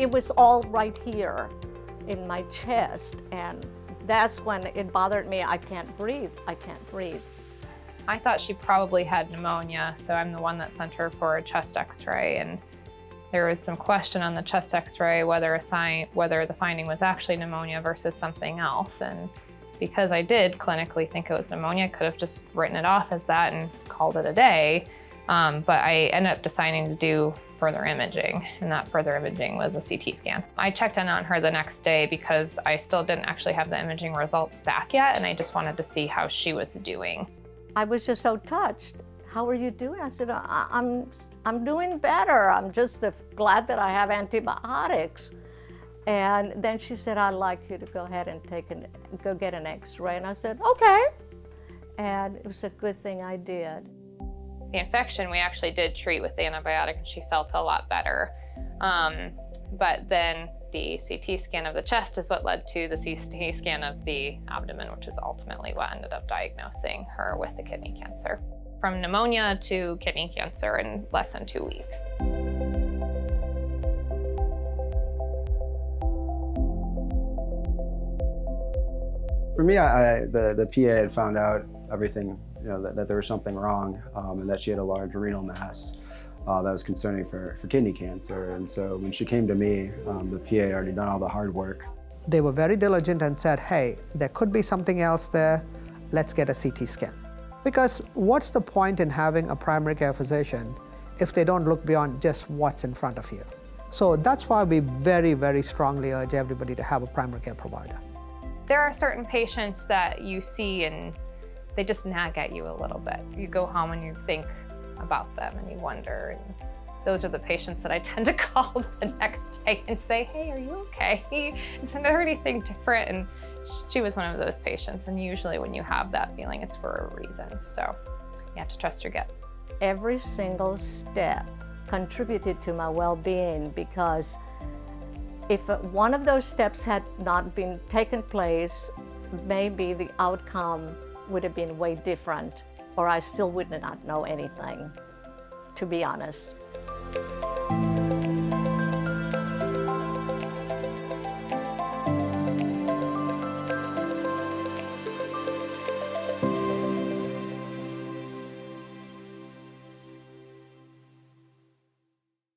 it was all right here in my chest, and that's when it bothered me. I can't breathe. I thought she probably had pneumonia, so I'm the one that sent her for a chest x-ray, and there was some question on the chest x-ray whether the finding was actually pneumonia versus something else. And because I did clinically think it was pneumonia, I could have just written it off as that and called it a day. But I ended up deciding to do further imaging, and that further imaging was a CT scan. I checked in on her the next day because I still didn't actually have the imaging results back yet, and I just wanted to see how she was doing. I was just so touched. How are you doing? I said, I'm doing better. I'm just glad that I have antibiotics. And then she said, I'd like you to go ahead and go get an x-ray. And I said, okay. And it was a good thing I did. The infection we actually did treat with the antibiotic, and she felt a lot better. But then the CT scan of the chest is what led to the CT scan of the abdomen, which is ultimately what ended up diagnosing her with the kidney cancer. From pneumonia to kidney cancer in less than 2 weeks. For me, the PA had found out everything, that there was something wrong, and that she had a large renal mass that was concerning for kidney cancer. And so when she came to me, the PA had already done all the hard work. They were very diligent and said, hey, there could be something else there, let's get a CT scan. Because what's the point in having a primary care physician if they don't look beyond just what's in front of you? So that's why we very, very strongly urge everybody to have a primary care provider. There are certain patients that you see and they just nag at you a little bit. You go home and you think about them and you wonder. And those are the patients that I tend to call the next day and say, hey, are you okay? Is there anything different? And she was one of those patients. And usually when you have that feeling, it's for a reason. So you have to trust your gut. Every single step contributed to my well-being, because if one of those steps had not been taken place, maybe the outcome would have been way different, or I still would not know anything, to be honest.